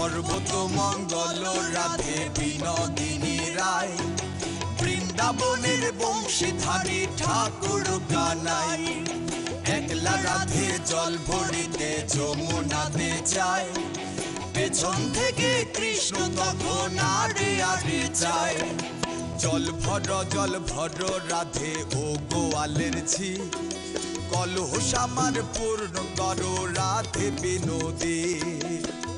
সর্বতমঙ্গল রাধে বিনোদিনী রায়, বৃন্দাবনের বংশীধারী ঠাকুর কানাই। একলা রাধে জল ভরিতে যমুনাতে যায়, পেছন থেকে কৃষ্ণ তখন আরে আরে যায়। জল ভর রাধে ও গোয়ালের ঝি, কলহ আমার পূর্ণ করো রাধে বিনোদী।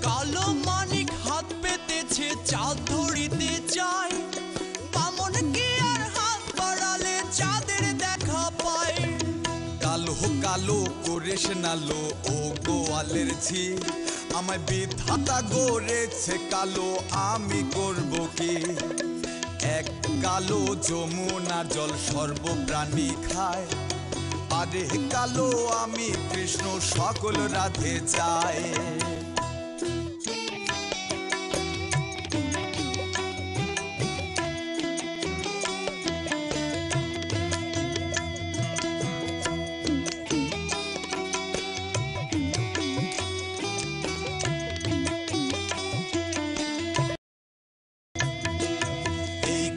কালো মানিক হাত পেতেছে চাঁদ ধরিতে চায়, বামন কি আর হাত বাড়ালে চাঁদের দেখা পায়। কালো কালো করিস নালো ও গোয়ালের ঝি, আমায় বিধাতা গড়েছে কালো, আমি করব কি। এক কালো যমুনার জল সর্বপ্রাণী খায়, আরে কালো আমি কৃষ্ণ সকল রাধে চাই।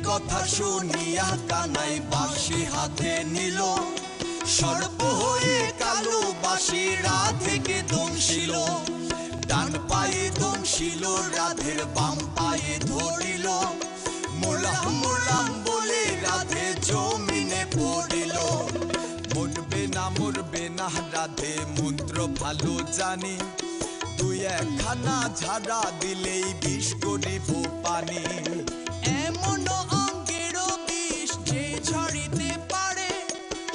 কথা শুনিয়া কানাই বাঁশি হাতে নিল, সর্প হয়ে কালো বাঁশি রাধেকে দংশিল। ডান পায়ে দংশিল রাধের বাম পায়ে ধরিল, মোলাম মোলাম বলে রাধে জমিনে পড়িল। মরবে না রাধে মন্ত্র ভালো জানি, তুই একখানা ঝাড়া দিলেই বিষ করিব পানি। এমন অঙ্গেরও বিষ যে ঝরিতে পারে,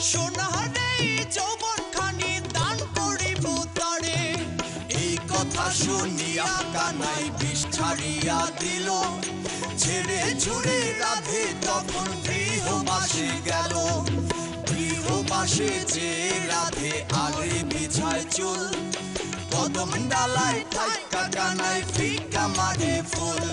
সোনারে যৌবন খানি দান করিব তারে। এই কথা শুনিয়া কানাই বিষ ছাড়িয়া দিল, ছেড়ে ছুড়ে রাধে তখন গৃহবাসে গেল। গৃহবাসে যে রাধে আরে বিছায় চুল, কদম ডালায় ঠাক্কা কানায় ফিকা মারে ফুল।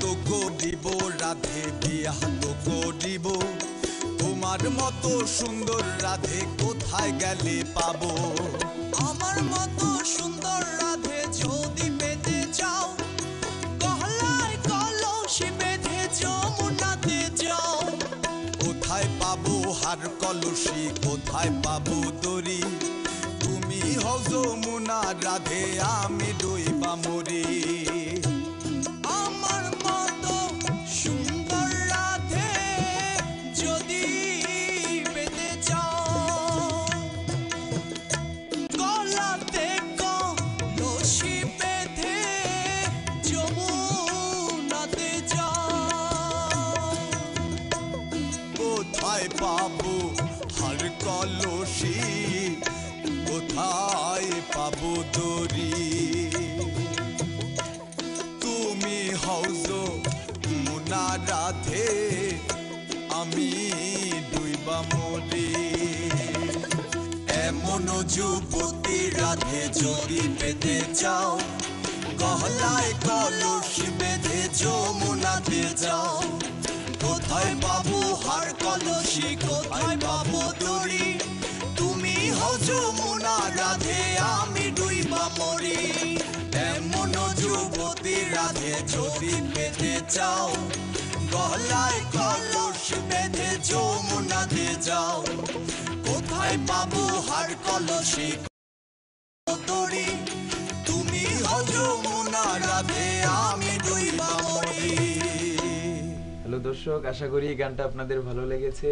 তো করিব রাধে বিয়া তো করিব, তোমার মতো সুন্দর রাধে কোথায় গেলে পাবো। আমার মতো সুন্দর রাধে যদি পেতে চাও, গহলায় কলসি বেঁধে যমুনাতে যাও। কোথায় পাবো হার কলসি, কোথায় পাবো দড়ি, তুমি হও যমুনা রাধে আমি ডুইবা মরি। কোথায় পাবো হার কলসি, কোথায় পাবো দড়ি, তুমি হও যমুনা রাধে আমি ডুইবা মরি। এমন যুবতী রাধে যদি পেতে চাও, গহলায় কলসি বেঁধে যমুনাতে যাও। কোথায় পাবো হার কলসি, কোথায় পাবো দড়ি, তুমি হও যমুনা রাধে আমি ডুইবা মরি। এমন যুবতী রাধে যদি পেতে চাও, গলায় কলসি বেঁধে যমুনাতে যাও। কোথায় পাবো হার কলসি দড়ি, তুমি হও যমুনা রাধে আমি ডুইবা মরি। হ্যালো দর্শক, আশা করি এই গানটা আপনাদের ভালো লেগেছে।